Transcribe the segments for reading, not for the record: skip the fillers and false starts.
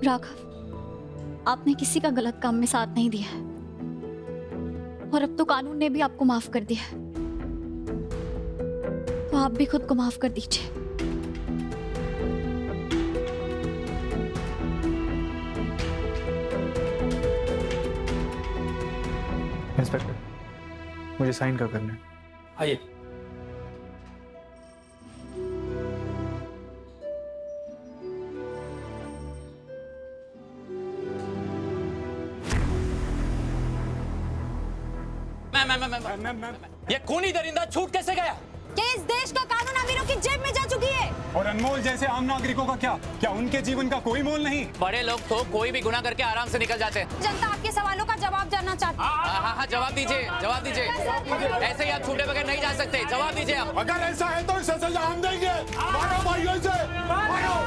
राघव, आपने किसी का गलत काम में साथ नहीं दिया है और अब तो कानून ने भी आपको माफ कर दिया है, तो आप भी खुद को माफ कर दीजिए। इंस्पेक्टर, मुझे साइन कब करना है? आइए। मैम, ये खूनी दरिंदा छूट कैसे गया? कि इस देश का कानून अमीरों की जेब में जा चुकी है। और अनमोल जैसे आम नागरिकों का क्या उनके जीवन का कोई मोल नहीं? बड़े लोग तो कोई भी गुनाह करके आराम से निकल जाते हैं। जनता आपके सवालों का जवाब जानना चाहती है। हाँ, जवाब दीजिए। ऐसे ही आप छूटे बगैर नहीं जा सकते, जवाब दीजिए आप। अगर ऐसा है तो इसे सजा हम देंगे। मारो भाइयों से, मारो।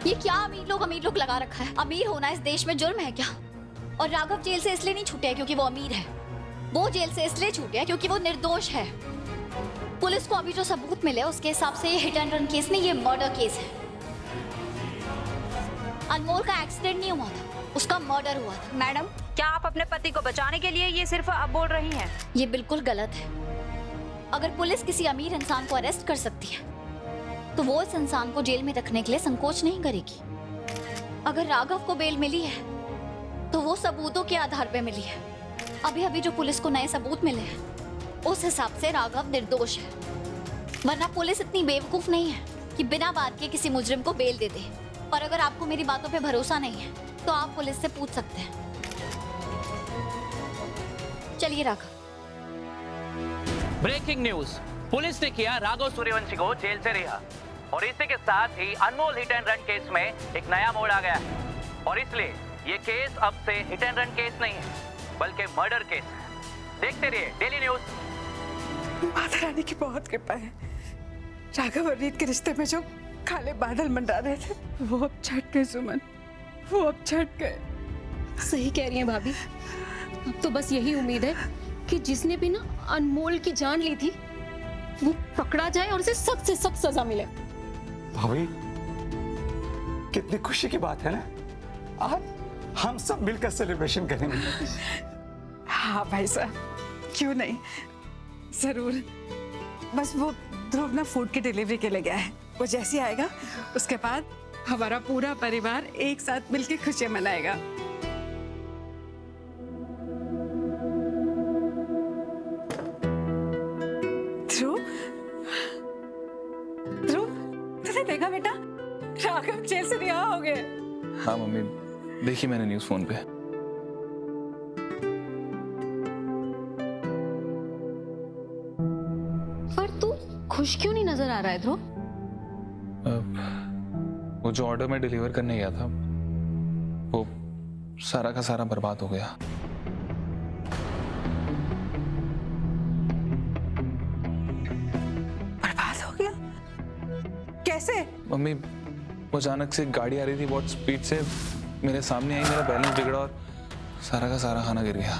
ये क्या अमीर लोग लगा रखा है? अमीर होना इस देश में जुर्म है क्या? और राघव जेल से इसलिए नहीं छूटे क्योंकि वो अमीर है, वो जेल से इसलिए छूटे हैं क्योंकि वो निर्दोष है। पुलिस को अभी जो सबूत मिले उसके हिसाब से ये हिट एंड रन केस नहीं, ये मर्डर केस है। अनमोल का एक्सीडेंट नहीं हुआ था, उसका मर्डर हुआ था। मैडम, क्या आप अपने पति को बचाने के लिए ये सिर्फ अब बोल रही हैं? ये बिल्कुल गलत है। अगर पुलिस किसी अमीर इंसान को अरेस्ट कर सकती है तो वो इस इंसान को जेल में रखने के लिए संकोच नहीं करेगी। अगर राघव को बेल मिली है तो वो सबूतों के आधार पे मिली है। अभी जो पुलिस को नए सबूत मिले हैं उस हिसाब से राघव निर्दोष है, वरना पुलिस इतनी बेवकूफ नहीं है कि बिना बात के किसी मुजरिम को बेल दे दे। और अगर आपको मेरी बातों पे भरोसा नहीं है तो आप पुलिस से पूछ सकते हैं। चलिए राघव। ब्रेकिंग न्यूज, पुलिस ने किया राघव सूर्यवंशी को जेल से रिहा और इसी के साथ ही अनमोल हिट एंड रन केस में एक नया मोड़ आ गया है। और इसलिए ये केस अब से हिट एंड रन केस नहीं है बल्कि मर्डर केस है। देखते रहिए डेली न्यूज। माता रानी की बहुत कृपा है। राघव और रीत के रिश्ते में जो काले बादल मंडरा रहे थे वो अब छट गए सुमन, वो अब छट गए। सही कह रही हैं भाभी। अब तो बस यही उम्मीद है कि जिसने भी ना अनमोल की जान ली थी वो पकड़ा जाए और उसे सख्त से सख्त सजा मिले। भाभी, कितनी खुशी की बात है ना, आज हम सब मिलकर सेलिब्रेशन करेंगे। हाँ भाई साहब, क्यों नहीं, जरूर। बस वो ध्रुव ना फूड की डिलीवरी के लिए गया है, वो जैसे आएगा उसके बाद हमारा पूरा परिवार एक साथ मिलकर खुशियां मनाएगा। ध्रुव, तुमने देखा बेटा, राघव जेल से रिहा हो गए। हाँ मम्मी, देखी मैंने न्यूज़ फोन पे। पर तू खुश क्यों नहीं नजर आ रहा है ध्रुव? वो जो ऑर्डर में डिलीवर करने गया था वो सारा का सारा बर्बाद हो गया। बर्बाद हो गया? कैसे? मम्मी, वो अचानक से गाड़ी आ रही थी बहुत स्पीड से, मेरे सामने आई, मेरा बैलेंस बिगड़ा और सारा का सारा खाना गिर गया।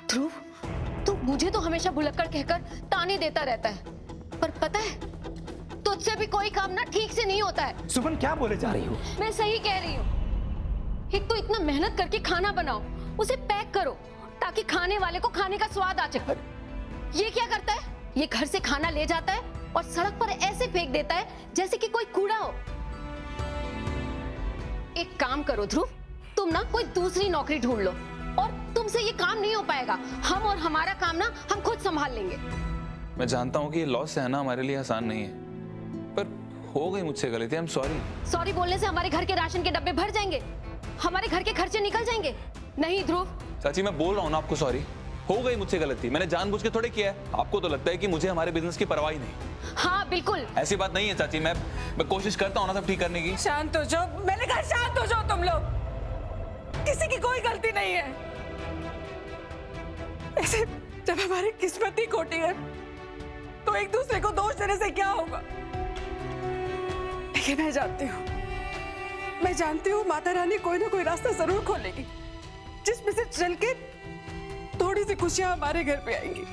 ध्रुव, तू मुझे तो हमेशा भुलक्कड़ कहकर ताने देता रहता है, पर पता है तुझसे भी कोई काम ना ठीक से नहीं होता है। सुमन, क्या बोले जा रही हो? मैं सही कह रही हूँ। एक तो इतना मेहनत करके खाना बनाओ, उसे पैक करो ताकि खाने वाले को खाने का स्वाद आ सके। ये क्या करता है? ये घर से खाना ले जाता है और सड़क पर ऐसे फेंक देता है जैसे कि कोई कूड़ा हो। एक काम करो ध्रुव, तुम ना कोई दूसरी नौकरी ढूंढ लो, और तुमसे ये काम नहीं हो पाएगा। हम और हमारा काम ना हम खुद संभाल लेंगे। मैं जानता हूँ कि ये लॉस सहना हमारे लिए आसान नहीं है, पर हो गई मुझसे गलती। I am sorry. सॉरी बोलने से हमारे घर के राशन के डब्बे भर जाएंगे, हमारे घर के खर्चे निकल जाएंगे। नहीं ध्रुव। चाची, मैं बोल रहा हूँ ना आपको, सॉरी, हो गई मुझसे गलती। मैंने जानबूझ के थोड़े किया है। आपको तो लगता है कि मुझे हमारे बिजनेस की परवाह ही नहीं। हाँ बिल्कुल, ऐसी बात नहीं है चाची। मैं कोशिश करता हूँ ना सब ठीक करने की। शांत हो जाओ, मैंने कहा शांत हो जाओ तुम लोग। किसी की कोई गलती नहीं है। ऐसे जब हमारी किस्मत ही खोटी है तो एक दूसरे को दोष देने से क्या होगा। लेकिन मैं जानती हूँ मैं जानती हूँ माता रानी कोई ना कोई रास्ता जरूर खोलेगी, जिसमें से चल के थोड़ी सी खुशियां हमारे घर पे आएंगी।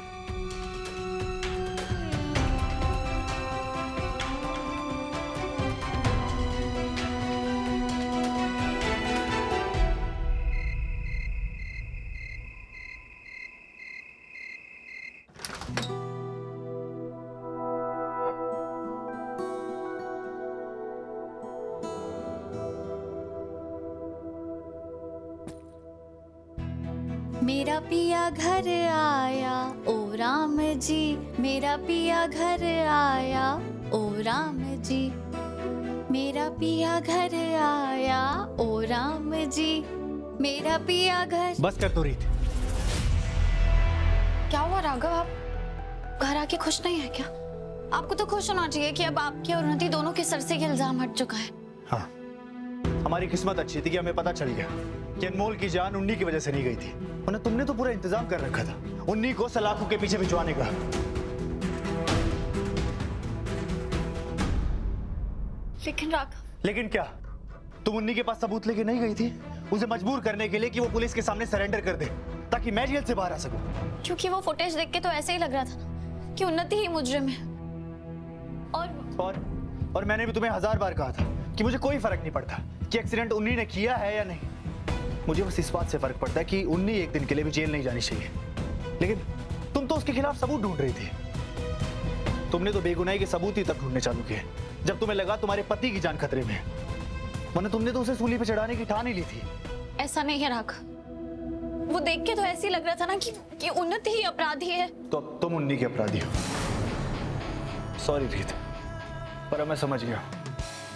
मेरा पिया घर आया ओ राम जी, मेरा पिया घर आया ओ राम जी, मेरा पिया घर आया ओ राम जी, मेरा पिया घर। बस कर तो रीत। क्या हुआ राघव, आप घर आके खुश नहीं है क्या? आपको तो खुश होना चाहिए कि अब आपकी और उन्नति दोनों के सर से ये इल्जाम हट चुका है। हाँ, हमारी किस्मत अच्छी थी कि हमें पता चल गया कि अनमोल की जान उन्नी की वजह से नहीं गई थी, वरना तुमने तो पूरा इंतजाम कर रखा था उन्नी को सलाखों के पीछे भिजवाने का। लेकिन राघव, लेकिन क्या? तुम उन्नी के पास सबूत लेके नहीं गई थी उसे मजबूर करने के लिए कि वो पुलिस के सामने सरेंडर कर दे ताकि मैं जेल से बाहर आ सकूं? क्योंकि वो फुटेज देख के तो ऐसे ही लग रहा था कि उन्नति ही मुजरिम है। और मैंने भी तुम्हें 1000 बार कहा था कि मुझे कोई फर्क नहीं पड़ता कि एक्सीडेंट उन्नी ने किया है या नहीं। मुझे बस इस बात से फर्क पड़ता है कि उन्नी एक दिन के लिए भी जेल नहीं जानी चाहिए। लेकिन तुम तो उसके खिलाफ सबूत ढूंढ रही थी। तुमने तो बेगुनाही के सबूत ही तब ढूंढने चालू किए जब तुम्हें लगा तुम्हारे पति की जान खतरे में है, वरना तुमने तो उसे सूली पे चढ़ाने की ठान ही ली थी। ऐसा नहीं है राघव, वो देख के तो ऐसे ही लग रहा था ना कि उन्नति ही अपराधी है। तो अब तुम उन्नी के अपराधी हो। सॉरी रीत, पर अब मैं समझ गया,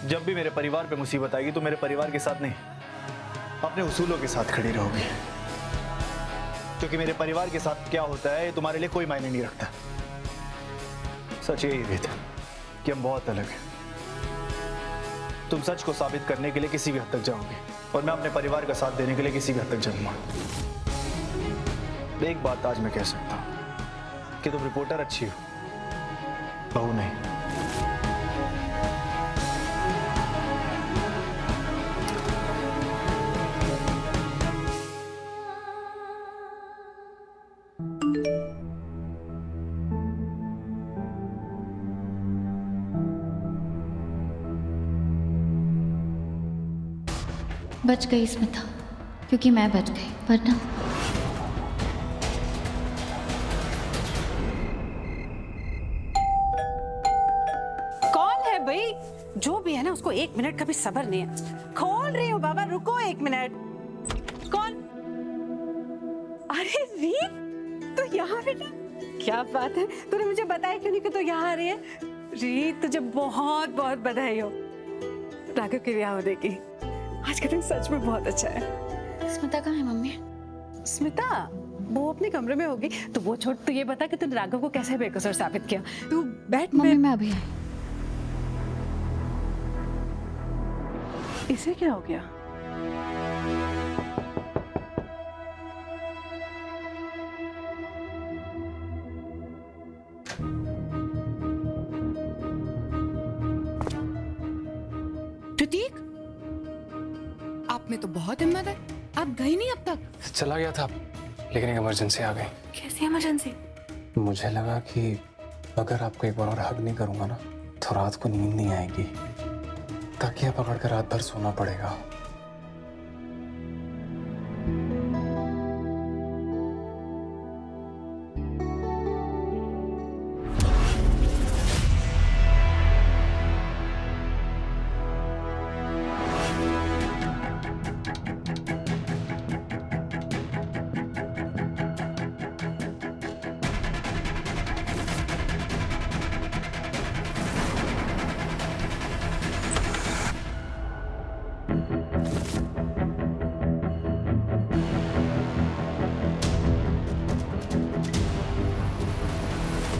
जब भी मेरे परिवार पे मुसीबत आएगी तो मेरे परिवार के साथ नहीं, अपने उसूलों के साथ खड़ी रहोगी। क्योंकि मेरे परिवार के साथ क्या होता है ये तुम्हारे लिए कोई मायने नहीं रखता। सच यही रीत कि हम बहुत अलग हैं। तुम सच को साबित करने के लिए किसी भी हद तक जाओगे और मैं अपने परिवार का साथ देने के लिए किसी भी हद तक जाऊंगा। एक बात आज मैं कह सकता हूं कि तुम रिपोर्टर अच्छी हो, बहू नहीं। बच गई स्मिता, क्योंकि मैं बच गई, वरना कौन है भाई? जो भी है ना, उसको 1 मिनट का भी सब्र नहीं है। खोल रही हूँ बाबा, रुको 1 मिनट। कौन? अरे रीत, तो यहाँ बेटा, क्या बात है, तूने मुझे बताया क्यों नहीं कि तू यहाँ आ रही है? रीत, तुझे बहुत बहुत बधाई हो राघव के ब्याह होने की। आज का दिन सच में बहुत अच्छा है। स्मिता कहाँ है मम्मी? स्मिता वो अपने कमरे में होगी, तो वो छोड़, तू ये बता कि तूने राघव को कैसे बेकसूर साबित किया? तू बैठ। मम्मी मैं अभी आई। इसे क्या हो गया? प्रतीक, आप में तो बहुत हिम्मत है, आप गए नहीं अब तक? चला गया था लेकिन एक इमरजेंसी आ गई। कैसी इमरजेंसी? मुझे लगा कि अगर आपको एक बार और हग नहीं करूंगा ना तो रात को नींद नहीं आएगी, तकिया पकड़कर रात भर सोना पड़ेगा।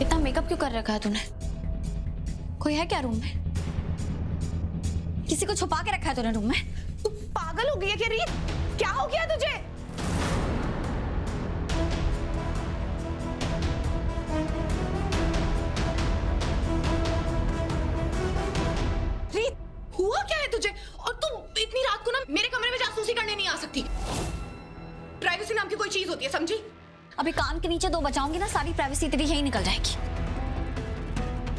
इतना मेकअप क्यों कर रखा है तूने? कोई है क्या रूम में? किसी को छुपा के रखा है तूने रूम में? तू पागल हो गई है क्या रीत? क्या हो गया तुझे? रीत, हुआ क्या है तुझे? और तू इतनी सकती। प्राइवेसी नाम की कोई चीज होती है, समझी? अभी कान के नीचे 2 बजाऊंगी ना, सारी प्राइवेसी तेरी यही निकल जाएगी।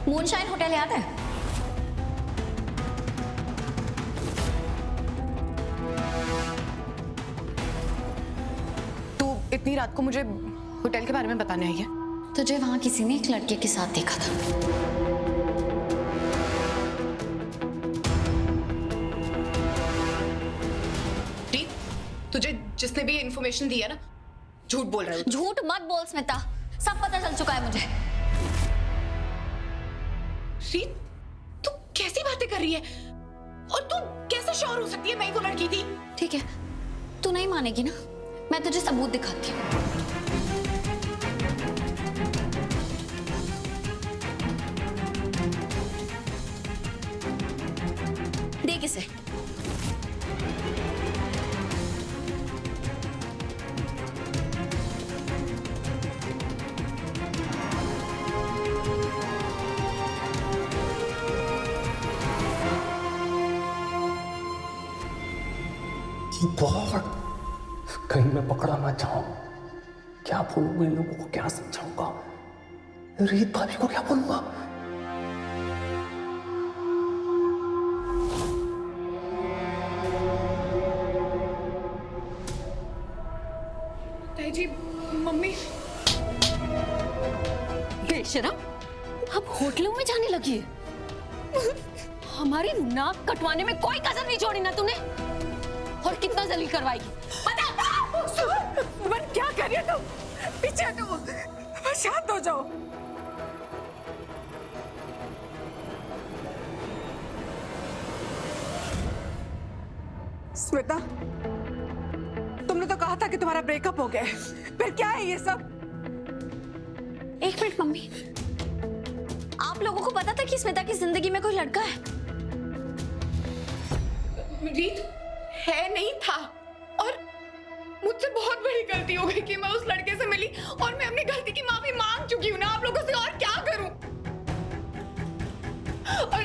मूनशाइन होटल याद है? तू इतनी रात को मुझे होटल के बारे में बताने आई है? तुझे वहां किसी ने एक लड़के के साथ देखा था। प्रीत, तुझे जिसने भी ये इन्फॉर्मेशन दी है ना, झूठ बोल रहे हो। झूठ मत बोल स्मिता, सब पता चल चुका है मुझे। प्रीत, तू कैसी बातें कर रही है? और तू कैसे श्योर हो सकती है मैं ही वो लड़की थी? ठीक है, तू नहीं मानेगी ना, मैं तुझे सबूत दिखाती हूँ। देख इसे। बहुत कहीं मैं पकड़ा ना जाऊं, क्या बोलूंगा इन लोगों को, क्या समझाऊंगा? रीत भाभी को क्या बोलूंगा? ताई जी, मम्मी। बेशरम, अब होटलों में जाने लगी है। हमारी नाक कटवाने में कोई कसर नहीं छोड़ी ना तूने। और कितना जलील करवाएगी बता। सुमन, क्या कर रही हो तुम? पीछे हटो, शांत हो जाओ। स्मिता, तुमने तो कहा था कि तुम्हारा ब्रेकअप हो गया है, फिर क्या है ये सब? 1 मिनट मम्मी, आप लोगों को पता था कि स्मिता की जिंदगी में कोई लड़का है? रीत, है नहीं था। और मुझसे बहुत बड़ी गलती हो गई कि मैं उस लड़के से मिली, और मैं अपनी गलती की माफी मांग चुकी हूँ ना आप लोगों से, और क्या करूं? और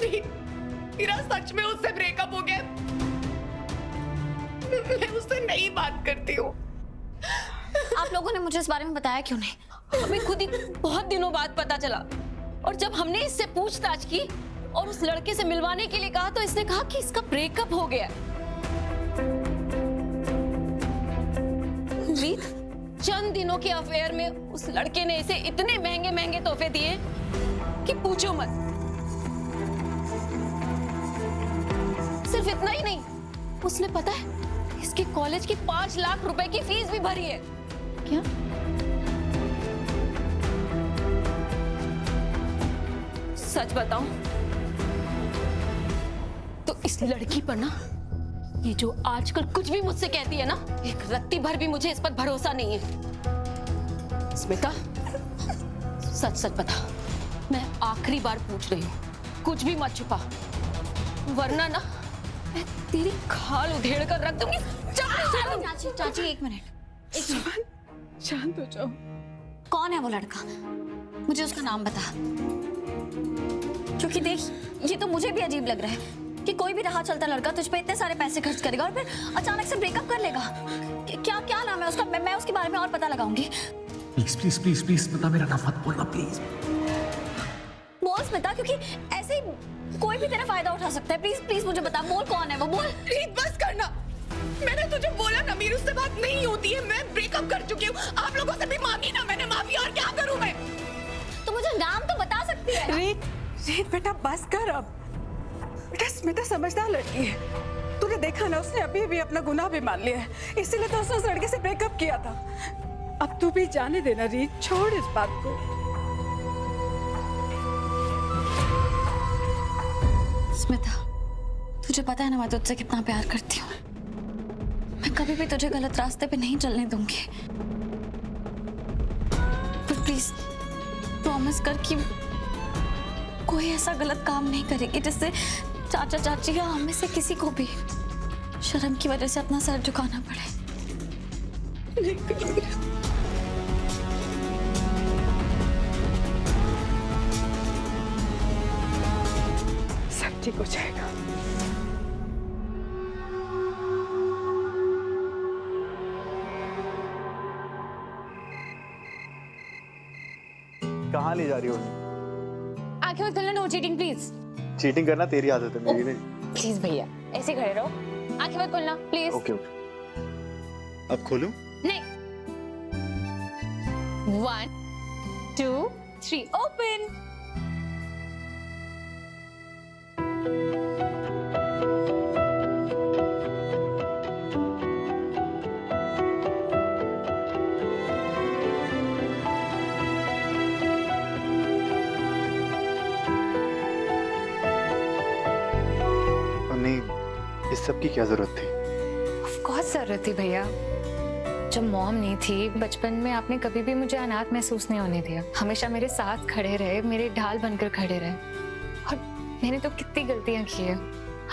रीत, मेरा सच में उससे ब्रेकअप हो गया। मैं उससे नहीं बात करती हूँ। आप लोगों ने मुझे इस बारे में बताया क्यों नहीं? हमें खुद ही बहुत दिनों बाद पता चला, और जब हमने इससे पूछताछ की और उस लड़के से मिलवाने के लिए कहा तो इसने कहा कि इसका ब्रेकअप हो गया। रीत, चंद दिनों के अफेयर में उस लड़के ने इसे इतने महंगे महंगे तोहफे दिए कि पूछो मत। सिर्फ इतना ही नहीं, उसने पता है इसके कॉलेज की 5 लाख रुपए की फीस भी भरी है। क्या? सच बताऊं तो इस लड़की पर ना, ये जो आजकल कुछ भी मुझसे कहती है ना, एक रत्ती भर भी मुझे इस पर भरोसा नहीं है। स्मिता, सच सच बता, मैं आखिरी बार पूछ रही हूँ, कुछ भी मत छुपा, वरना ना मैं तेरी खाल उधेड़ कर रख दूंगी। चाची, चाची 1 मिनट। शांत हो जाओ। कौन है वो लड़का? मुझे उसका नाम बता। क्योंकि देख, ये तो मुझे भी अजीब लग रहा है कि कोई भी राह चलता लड़का तुझ पे इतने सारे पैसे खर्च करेगा और फिर अचानक से ब्रेकअप कर लेगा। क्या क्या नाम है उसका? मैं उसके बारे में और पता लगाऊंगी। Please please please please Smita, मेरा नाम मत बोलना प्लीज। बोल स्मिता, क्योंकि ऐसे ही कोई भी तेरा फायदा उठा सकता है। प्लीज प्लीज मुझे बता, बोल कौन है वो, बोल। रीत, बस करना। मैंने तुझे बोला ना, मेरी उससे बात नहीं होती है। मैं ब्रेकअप कर चुकी हूँ। आप लोगों से भी मांगी ना मैंने माफी, और क्या करूँ मैं? तो मुझे नाम तो बता सकती है। रीत, रीत बेटा बस कर अब। बेटा स्मिता समझदार लड़की है, तूने देखा ना, उसने अभी भी अपना गुनाह भी मान लिया है, इसीलिए तो उसने उस लड़के से ब्रेकअप किया था। अब तू भी जाने देना रीत, छोड़ इस बात को। स्मिता, तुझे पता है ना मैं तुझसे कितना प्यार करती हूँ। मैं कभी भी तुझे गलत रास्ते पे नहीं चलने दूंगी। पर प्लीज प्रॉमिस कर कि कोई ऐसा गलत काम नहीं करेगी जिससे चाचा चाची या हम में से किसी को भी शर्म की वजह से अपना सर झुकाना पड़े। नहीं करूँगी। सब ठीक हो जाएगा। कहाँ ले जा रही हो? आंखें मत खोलना, नो चीटिंग प्लीज। चीटिंग करना तेरी आदत है, मेरी नहीं। प्लीज भैया ऐसे खड़े रहो, आंखें मत खोलना प्लीज। Okay okay. अब खोलूं? नहीं। 1 2 3 ओपन। नहीं, इस सब की क्या जरूरत थी? ऑफ कोर्स जरूरत थी भैया। जब मॉम नहीं थी बचपन में आपने कभी भी मुझे अनाथ महसूस नहीं होने दिया, हमेशा मेरे साथ खड़े रहे, मेरे ढाल बनकर खड़े रहे। और मैंने तो कितनी गलतियां की है,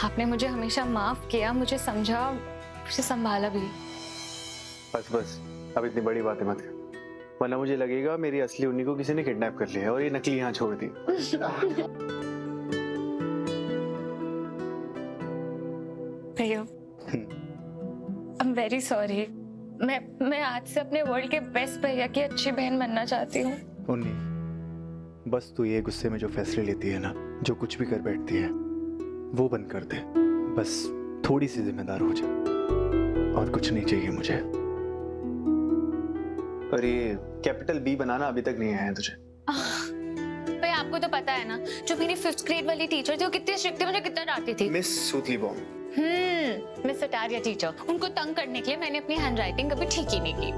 आपने मुझे हमेशा माफ किया, मुझे समझा, मुझे संभाला भी। बस बस, अब इतनी बड़ी बातें मत कर, वरना मुझे लगेगा मेरी असली उन्नी को किसी ने किडनैप कर लिया है और ये नकली यहाँ छोड़ दी। भैया आई एम वेरी सॉरी। मैं आज से अपने वर्ल्ड के बेस्ट भैया की अच्छी बहन बनना चाहती हूँ। उन्नी, बस तू ये गुस्से में जो फैसले लेती है ना, जो कुछ भी कर बैठती है, वो बंद कर दे। बस थोड़ी सी जिम्मेदार हो जा, और कुछ नहीं चाहिए मुझे। और ये कैपिटल बी बनाना अभी तक नहीं आया है तुझे? भाई आपको तो पता है ना, जो मेरी 5th ग्रेड वाली टीचर थी वो कितनी स्ट्रिक्ट थी, मुझे कितना डांटती थी। मिस सूतली बॉम्ब। मिस सटारिया टीचर, उनको तंग करने के लिए मैंने अपनी हैंडराइटिंग कभी ठीक ही नहीं की।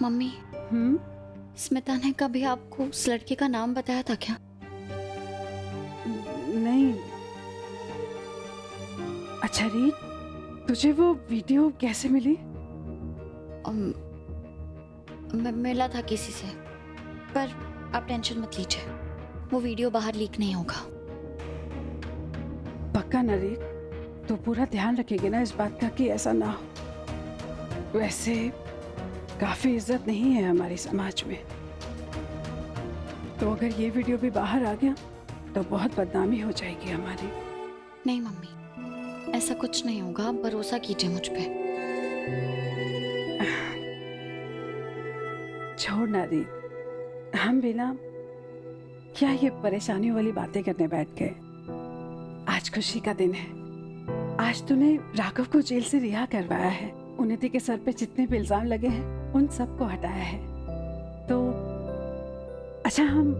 मम्मी, स्मिता ने कभी आपको उस लड़के का नाम बताया था क्या? नहीं। अच्छा रीत, तुझे वो वीडियो कैसे मिली? मिला था किसी से, पर आप टेंशन मत लीजिए, वो वीडियो बाहर लीक नहीं होगा। पक्का ना रीत? तो पूरा ध्यान रखेगी ना इस बात का कि ऐसा ना हो। वैसे काफी इज्जत नहीं है हमारे समाज में, तो अगर ये वीडियो भी बाहर आ गया तो बहुत बदनामी हो जाएगी हमारी। नहीं मम्मी, ऐसा कुछ नहीं होगा, आप भरोसा कीजिए मुझ पे। छोड़ ना रीत, हम भी ना क्या ये परेशानियों वाली बातें करने बैठ गए। आज खुशी का दिन है, आज तूने राघव को जेल से रिहा करवाया है, उन्नति के सर पे जितने भी इल्जाम लगे हैं उन सबको हटाया है। तो अच्छा, हम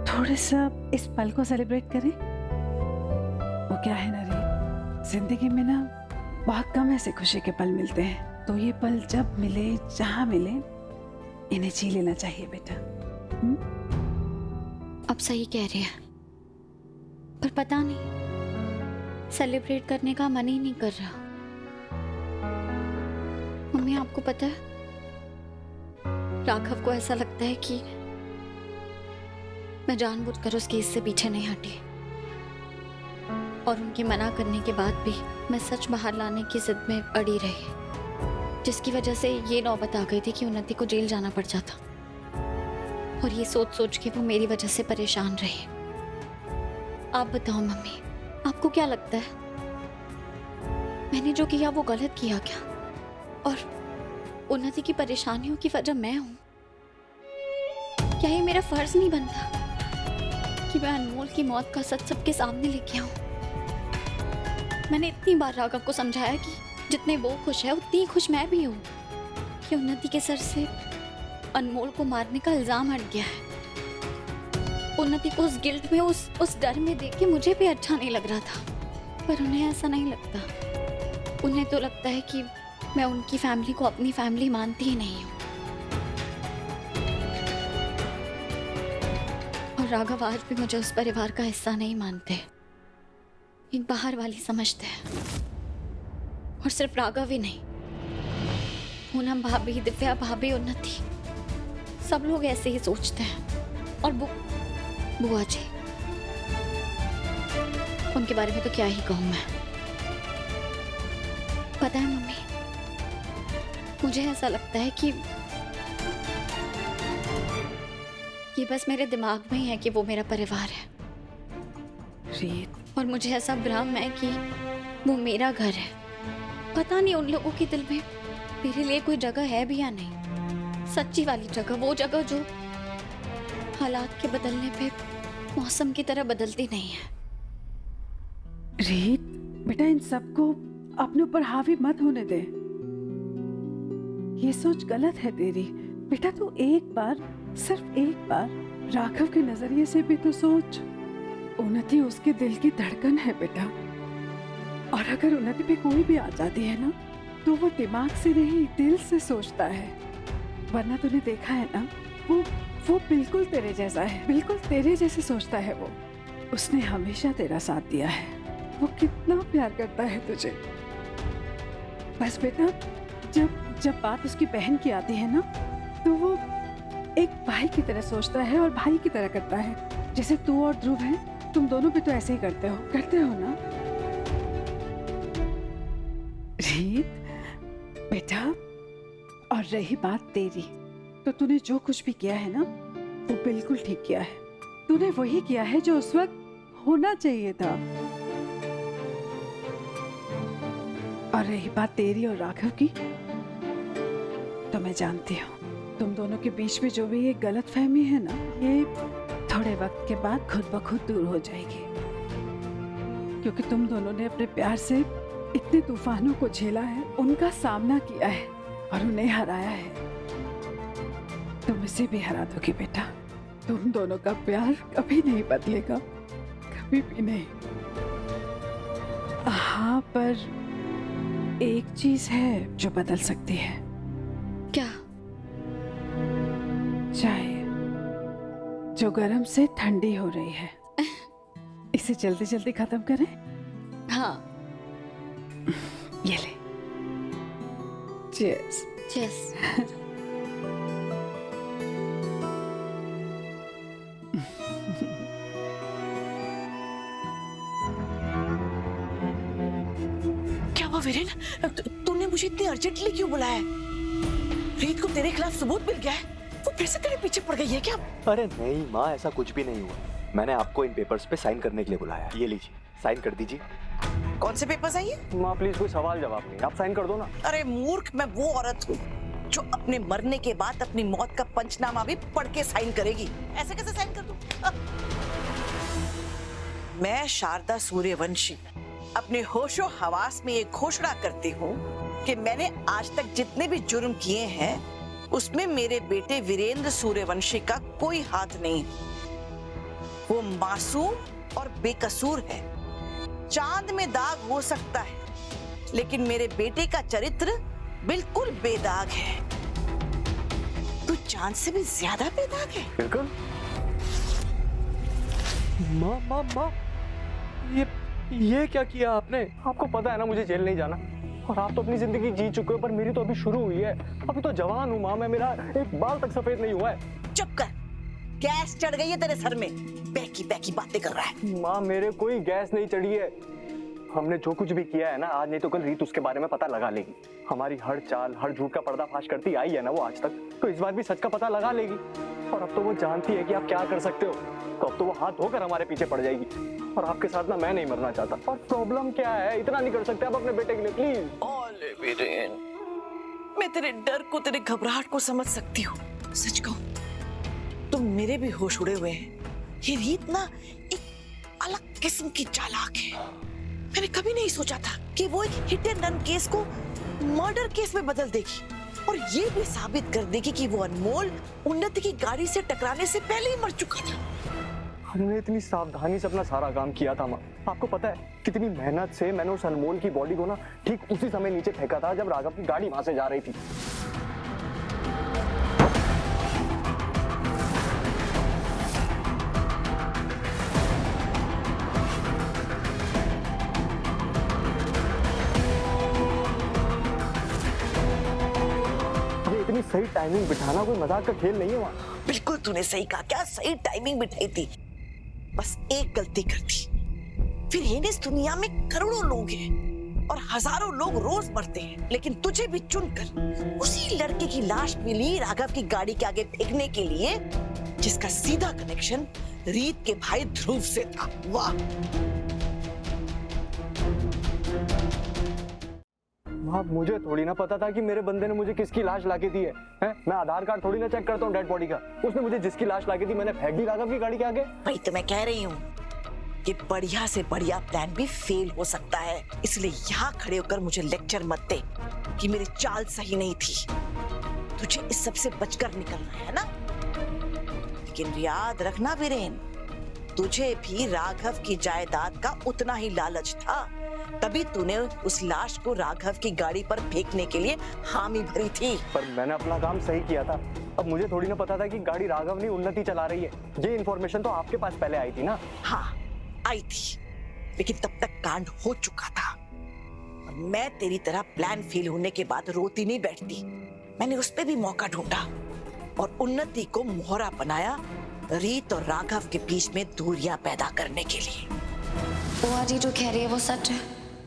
थोड़ा सा इस पल को सेलिब्रेट करें। वो क्या है ना रीत, जिंदगी में ना बहुत कम ऐसे खुशी के पल मिलते हैं, तो ये पल जब मिले, जहां मिले, इन्हें जी लेना चाहिए बेटा। अब सही कह रहे हैं, पर पता नहीं सेलिब्रेट करने का मन ही नहीं कर रहा। मम्मी, आपको पता है, राघव को ऐसा लगता है कि मैं जानबूझकर उस केस से पीछे नहीं हटी, और उनके मना करने के बाद भी मैं सच बाहर लाने की जिद में अड़ी रही, जिसकी वजह से ये नौबत आ गई थी कि उन्नति को जेल जाना पड़ जाता। और ये सोच सोच के वो मेरी वजह से परेशान रही। आप बताओ मम्मी, आपको क्या लगता है, मैंने जो किया वो गलत किया क्या? और उन्नति की परेशानियों की वजह मैं हूं? क्या ये मेरा फर्ज नहीं बनता कि मैं अनमोल की मौत का सच सबके सामने लेके आऊं? मैंने इतनी बार राघव को समझाया कि जितने वो खुश है उतनी ही खुश मैं भी हूं कि उन्नति के सर से अनमोल को मारने का इल्जाम हट गया है। उन्नति को उस गिल्ट में, उस डर में देख के मुझे भी अच्छा नहीं लग रहा था, पर उन्हें ऐसा नहीं लगता। उन्हें तो लगता है कि मैं उनकी फैमिली को अपनी फैमिली मानती ही नहीं हूँ। और राघव आज भी मुझे उस परिवार का हिस्सा नहीं मानते, एक बाहर वाली समझते हैं। और सिर्फ राघव ही नहीं, पूनम भाभी, दिव्या भाभी, उन्नति, सब लोग ऐसे ही सोचते हैं। और बुआ जी, उनके बारे में तो क्या ही कहूँ मैं। पता है मम्मी, मुझे ऐसा लगता है कि ये बस मेरे दिमाग में ही है कि वो मेरा परिवार है, रीत, और मुझे ऐसा भ्रम है कि वो मेरा घर है। पता नहीं उन लोगों के दिल में मेरे लिए कोई जगह है भी या नहीं, सच्ची वाली जगह, वो जगह जो हालात के बदलने पे मौसम की तरह बदलती नहीं है। रीत बेटा, इन सबको अपने ऊपर हावी मत होने दे। ये सोच गलत है तेरी। बेटा तू एक बार, सिर्फ एक बार राघव के नजरिए से भी तो सोच। उन्नति उसके दिल की धड़कन है बेटा, और अगर उन्नति पे कोई भी आ जाती है ना, तो वो दिमाग से नहीं दिल से सोचता है। वरना तूने देखा है ना, वो बिल्कुल तेरे जैसा है, बिल्कुल तेरे जैसे सोचता है वो। उसने हमेशा तेरा साथ दिया है, वो कितना प्यार करता है तुझे। बस बेटा, जब बात उसकी बहन की आती है ना, तो वो एक भाई की तरह सोचता है और भाई की तरह करता है। जैसे तू और ध्रुव हैं, तुम दोनों भी तो ऐसे ही करते हो ना रीत बेटा। और रही बात तेरी, तो तूने जो कुछ भी किया है ना, वो बिल्कुल ठीक किया है। तूने वही किया है जो उस वक्त होना चाहिए था। और रही बात तेरी और राघव की, तो मैं जानती हूँ तुम दोनों के बीच में जो भी ये गलतफहमी है ना, ये थोड़े वक्त के बाद खुद ब खुद दूर हो जाएगी। क्योंकि तुम दोनों ने अपने प्यार से इतने तूफानों को झेला है, उनका सामना किया है और उन्हें हराया है। तुम इसे भी हरा दोगी बेटा। तुम दोनों का प्यार कभी नहीं बदलेगा, कभी भी नहीं। हाँ, पर एक चीज है जो बदल सकती है। क्या? चाय, जो गर्म से ठंडी हो रही है। इसे जल्दी जल्दी खत्म करें? हाँ। ये ले। Cheers. Cheers. क्या हुआ वीरेन? तूने मुझे इतनी अर्जेंटली क्यों बुलाया? रीत को तेरे खिलाफ सबूत मिल गया है, वो फिर से तेरे पीछे पड़ गई है क्या? अरे नहीं माँ, ऐसा कुछ भी नहीं हुआ। मैंने आपको इन पेपर्स पे साइन करने के लिए बुलाया है। ये लीजिए, साइन कर दीजिए। कौन से पेपर्स हैं ये? माँ प्लीज, कोई सवाल जवाब नहीं, आप साइन कर दो ना। अरे मूर्ख, मैं वो औरत हूँ जो अपने मरने के बाद अपनी मौत का पंचनामा भी पढ़ के साइन करेगी। ऐसे कैसे साइन कर दूं? मैं शारदा सूर्यवंशी अपने होशो हवास में ये घोषणा करती हूँ कि मैंने आज तक जितने भी जुर्म किए हैं, उसमें मेरे बेटे वीरेंद्र सूर्यवंशी का कोई हाथ नहीं। वो मासूम और बेकसूर है। चांद में दाग हो सकता है, लेकिन मेरे बेटे का चरित्र बिल्कुल बेदाग है। तू चांद से भी ज्यादा बेदाग है। बिल्कुल। माँ माँ माँ, ये क्या किया आपने? आपको पता है ना मुझे जेल नहीं जाना, और आप तो अपनी जिंदगी जी चुके हो, पर मेरी तो अभी शुरू हुई है। अभी तो जवान हूँ माँ मैं, मेरा एक बाल तक सफेद नहीं हुआ है। चुप कर, गैस चढ़ गई है तेरे सर में, बैकी बैकी बातें कर रहा है। माँ मेरे कोई गैस नहीं चढ़ी है। हमने जो कुछ भी किया है ना, आज नहीं तो कल रीत उसके बारे में पता लगा लेगी। हमारी हर चाल, हर झूठ का पर्दाफाश करती आई है ना वो आज तक, तो इस बार भी सच का पता लगा लेगी। और अब तो वो जानती है कि आप क्या कर सकते हो, तो अब तो वो हाथ धोकर हमारे पीछे पड़ जाएगी। और आपके साथ ना मैं नहीं मरना चाहता। और प्रॉब्लम क्या है, इतना नहीं कर सकते आप अपने बेटे के लिए प्लीज? ओले वीरेन, मैं तेरे डर को, तेरे घबराहट को समझ सकती हूँ। सच कहूँ तो मेरे भी होश उड़े हुए हैं। ये रीत ना एक अलग किस्म की चालाक है। मैंने कभी नहीं सोचा था कि वो एक हिट एंड रन केस को मर्डर केस में बदल देगी, और ये भी साबित कर देगी कि वो अनमोल उन्नति की गाड़ी से टकराने से पहले ही मर चुका था। हमने इतनी सावधानी से अपना सारा काम किया था माँ। आपको पता है कितनी मेहनत से मैंने उस अनमोल की बॉडी को ना ठीक उसी समय नीचे फेंका था जब राघव की गाड़ी वहां से जा रही थी। इतनी सही टाइमिंग बिठाना कोई मजाक का खेल नहीं है वहाँ। बिल्कुल तूने सही कहा, क्या सही टाइमिंग बिठाई थी। बस एक गलती कर दी। फिर इस दुनिया में करोड़ों लोग हैं और हजारों लोग रोज मरते हैं, लेकिन तुझे भी चुनकर उसी लड़के की लाश मिली राघव की गाड़ी के आगे फेंकने के लिए, जिसका सीधा कनेक्शन रीत के भाई ध्रुव से था। वाह। माँ, मुझे थोड़ी ना पता था कि मेरे बंदे ने मुझे किसकी लाश लाके दी है, हैं? मैं आधार कार्ड थोड़ी ना चेक करता हूँ डेड बॉडी का। उसने मुझे जिसकी लाश लाके दी मैंने फेंक दी राघव की गाड़ी के आगे। भाई तो मैं कह रही हूँ कि बढ़िया से बढ़िया प्लान भी फेल हो सकता है, इसलिए यहाँ खड़े होकर मुझे लेक्चर मत दे कि मेरी चाल सही नहीं थी। तुझे इस सब से बचकर निकलना है ना। लेकिन याद रखना वीरेन, तुझे भी राघव की जायदाद का उतना ही लालच था, तभी तूने उस लाश को राघव की गाड़ी पर फेंकने के लिए हामी भरी थी। पर मैंने अपना काम सही किया था। अब मुझे थोड़ी ना पता था कि गाड़ी राघव नहीं उन्नति चला रही है। ये इन्फॉर्मेशन तो आपके पास पहले आई थी ना। हाँ आई थी, लेकिन तब तक कांड हो चुका था और मैं तेरी तरह प्लान फेल होने के बाद रोती नहीं बैठती। मैंने उस पे भी मौका ढूंढा और उन्नति को मोहरा बनाया, रीत और राघव के बीच में दूरियां पैदा करने के लिए। बुआ जी जो कह रही है वो सच है?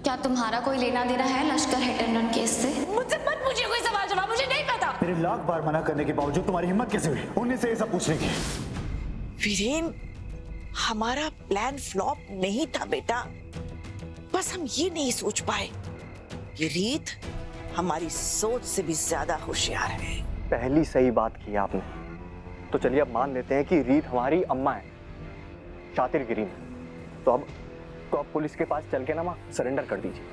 क्या तुम्हारा कोई लेना देना है लश्कर हिट एंड रन केस से? मुझसे मत पूछिए कोई सवाल जवाब, मुझे नहीं पता। मेरे लाख बार मना करने के बावजूद तुम्हारी हिम्मत कैसे हुई उन्हीं से ये सब पूछने की? वीरेन, हमारा प्लान फ्लॉप नहीं था बेटा, बस हम ये नहीं सोच पाए कि रीत हमारी सोच से भी ज्यादा होशियार है। पहली सही बात की आपने। तो चलिए अब मान लेते हैं कि रीत हमारी अम्मा है, शातिरगिरी में। तो अब पुलिस के पास चल के ना माँ सरेंडर कर दीजिए।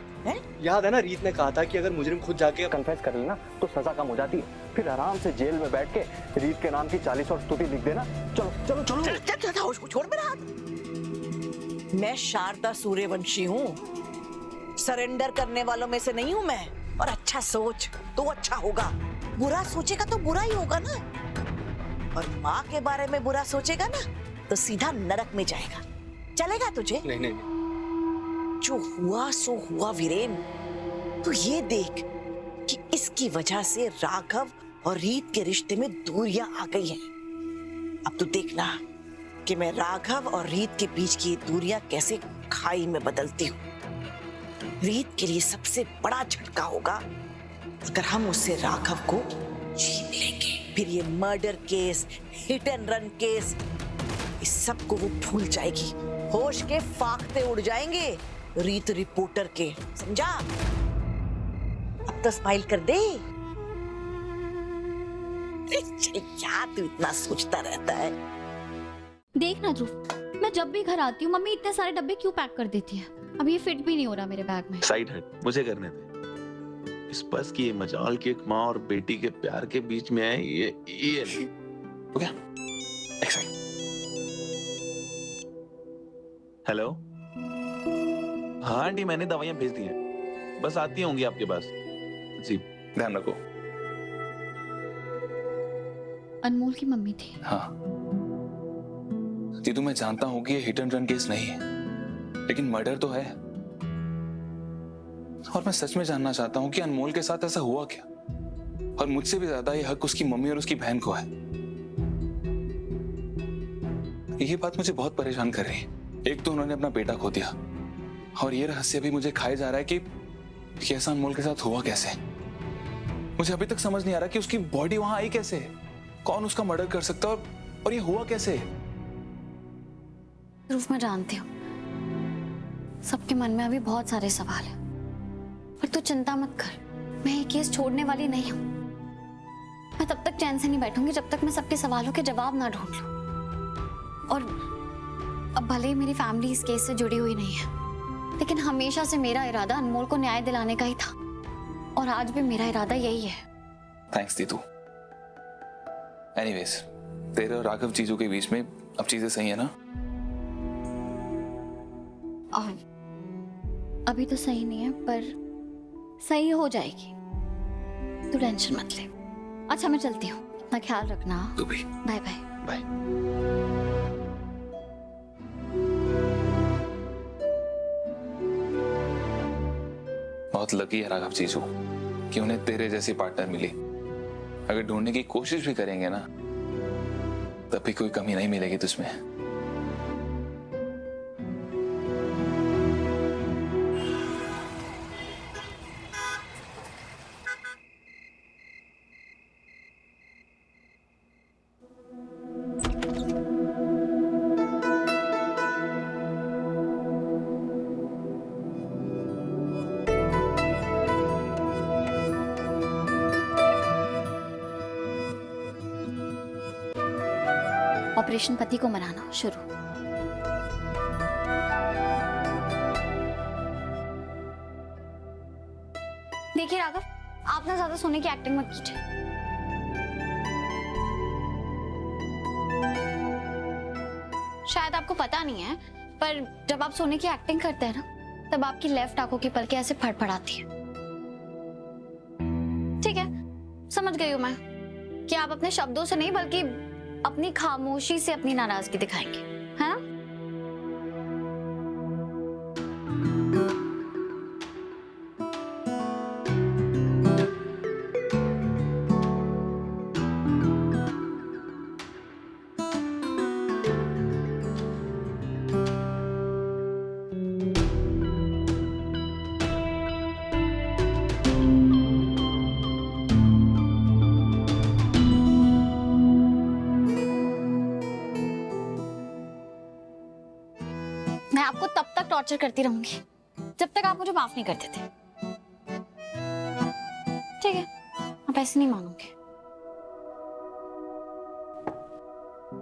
याद है ना, रीत ने कहा था कि अगर मुजरिम खुद जाके कन्फेस कर लेना तो सजा कम हो जाती है। फिर आराम से जेल में बैठ के रीत के नाम की 40 और स्तुति लिख देना। चलो चलो चलो चल, चल, चल, उसको छोड़ मेरा हाथ। मैं शारदा सूर्यवंशी हूँ, सरेंडर करने वालों में से नहीं हूँ मैं। और अच्छा सोच तो अच्छा होगा, बुरा सोचेगा तो बुरा ही होगा ना। और माँ के बारे में बुरा सोचेगा ना तो सीधा नरक में जाएगा। चलेगा तुझे? नहीं नहीं, जो हुआ सो हुआ वीरेन। तू ये देख कि इसकी वजह से राघव और रीत के रिश्ते में दूरियां आ गई हैं। अब तू देखना कि मैं राघव और रीत के बीच की ये दूरियां कैसे खाई में बदलती हूँ। रीत के लिए सबसे बड़ा झटका होगा अगर हम उससे राघव को छीन लेंगे। फिर ये murder case, hit and run case, इस सब को वो भूल जाएगी। होश के फाख्ते उड़ जाएंगे रीत रिपोर्टर के, समझा? अब तो स्माइल कर दे। क्या तू इतना सोचता रहता है? देखना ध्रुव, मैं जब भी घर आती हूँ मम्मी इतने सारे डब्बे क्यों पैक कर देती है? अब ये फिट भी नहीं हो रहा मेरे बैग में। साइड हट, मुझे करने दे। इस बस की ये मजाल की एक माँ और बेटी के प्यार के बीच में है ये हो गया। हेलो, हाँ आंटी मैंने दवाइयां भेज दी हैं, बस आती होंगी आपके पास। जी ध्यान रखो। अनमोल की मम्मी थी। हाँ दीदू, मैं जानता हूं कि ये हिट एंड रन केस नहीं है, लेकिन मर्डर तो है। और मैं सच में जानना चाहता हूं कि अनमोल के साथ ऐसा हुआ क्या, और मुझसे भी ज्यादा ये हक उसकी मम्मी और उसकी बहन को है। ये बात मुझे बहुत परेशान कर रही है। एक तो उन्होंने अपना बेटा खो दिया, और ये रहस्य भी मुझे खाया जा रहा है कि ऐसा अनमोल के साथ हुआ कैसे। मुझे अभी तक समझ नहीं आ रहा कि उसकी बॉडी वहां आई कैसे, कौन उसका मर्डर कर सकता है, और ये हुआ कैसे। ध्रुव, मैं जानती हूँ सबके मन में अभी बहुत सारे सवाल हैं, पर तू चिंता मत कर, मैं ये केस छोड़ने वाली नहीं हूँ। मैं तब तक चैन से नहीं बैठूंगी जब तक मैं सबके सवालों के जवाब ना ढूंढ लूं। और अब भले ही मेरी फैमिली इस केस से जुड़ी हुई नहीं है, लेकिन हमेशा से मेरा इरादा अनमोल को न्याय दिलाने का ही था, और आज भी मेरा इरादा यही है। थैंक्स दीदू। एनीवेज, तेरे और राघव जीजू के बीच में अब चीजें सही है ना? अभी तो सही नहीं है, पर सही हो जाएगी, तू टेंशन मत ले। अच्छा मैं चलती हूँ, अपना ख्याल रखना। तू भी। Bye bye. बाय। बहुत लकी है राघव जीजू कि उन्हें तेरे जैसी पार्टनर मिली। अगर ढूंढने की कोशिश भी करेंगे ना तब भी कोई कमी नहीं मिलेगी तुझमें। ऑपरेशन पति को मनाना शुरू। देखिए राघव, आप ना ज्यादा सोने की एक्टिंग मत कीजिए। शायद आपको पता नहीं है, पर जब आप सोने की एक्टिंग करते हैं ना, तब आपकी लेफ्ट आंखों की पलकें ऐसे फड़फड़ाती है। ठीक है, समझ गई हूं मैं कि आप अपने शब्दों से नहीं बल्कि अपनी खामोशी से अपनी नाराजगी दिखाएंगे, है ना? मैं आपको तब तक टॉर्चर करती रहूंगी जब तक आप मुझे माफ नहीं कर देते। ठीक है, आप ऐसे नहीं मानोगे।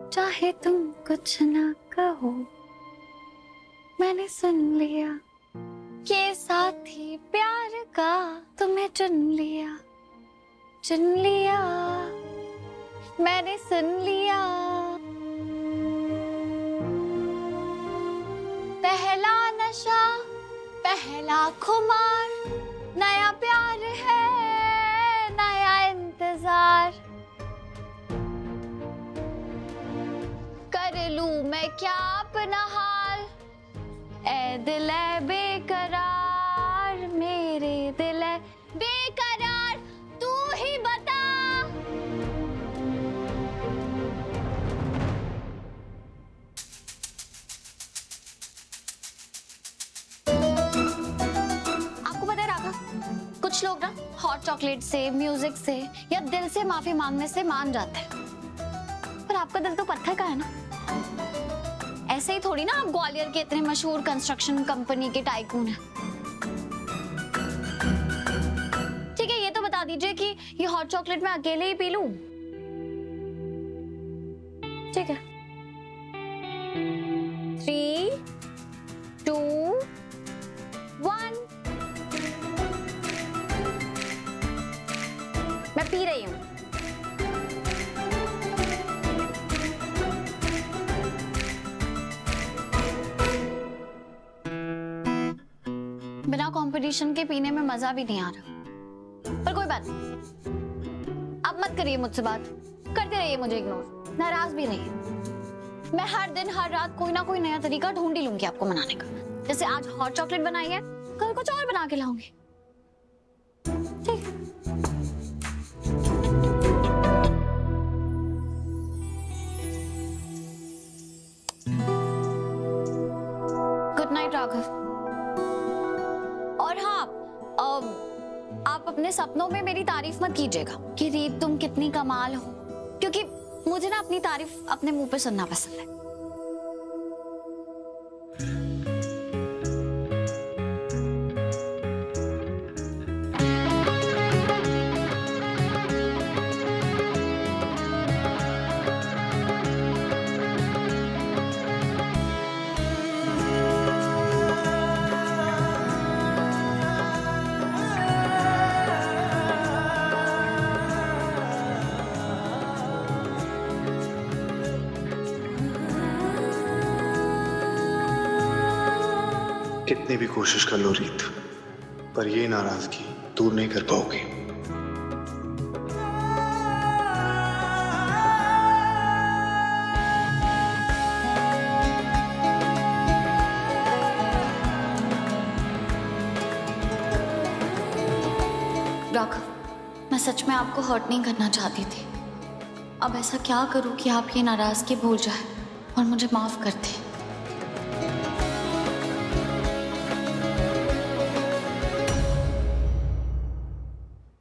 चाहे तुम कुछ ना कहो, मैंने सुन लिया ये साथी प्यार का तुम्हें चुन लिया, चुन लिया, मैंने सुन लिया। पहला नशा, पहला खुमार, नया प्यार है, नया इंतजार। कर लूं मैं क्या अपना हाल, ए दिल है बेकरार, मेरे दिल है बेकरार, तू ही बता। कुछ लोग ना हॉट चॉकलेट से, म्यूजिक से या दिल से माफी मांगने से मान जाते हैं, पर आपका दिल तो पत्थर का है ना। ऐसे ही थोड़ी ना आप ग्वालियर के इतने मशहूर कंस्ट्रक्शन कंपनी के टाइकून हैं। ठीक है, ये तो बता दीजिए कि ये हॉट चॉकलेट मैं अकेले ही पी लूं? ठीक है, 3, 2, 1। मैं पी रही हूं। बिना कंपटीशन के पीने में मजा भी नहीं आ रहा, पर कोई बात नहीं। अब मत करिए मुझसे बात, करते रहिए मुझे इग्नोर, नाराज भी रहिए। मैं हर दिन हर रात कोई ना कोई नया तरीका ढूंढ ही लूंगी आपको मनाने का। जैसे आज हॉट चॉकलेट बनाई है, कल कुछ और बना के लाऊंगी। ठीक है? Good night Raghav. और हाँ, आप अपने सपनों में मेरी तारीफ मत कीजिएगा कि रीत तुम कितनी कमाल हो, क्योंकि मुझे ना अपनी तारीफ अपने मुंह पे सुनना पसंद है। कितनी भी कोशिश कर लो रीत, पर ये नाराजगी दूर नहीं कर पाओगे। राघव, मैं सच में आपको हर्ट नहीं करना चाहती थी, अब ऐसा क्या करूं कि आप ये नाराजगी भूल जाए और मुझे माफ कर दें।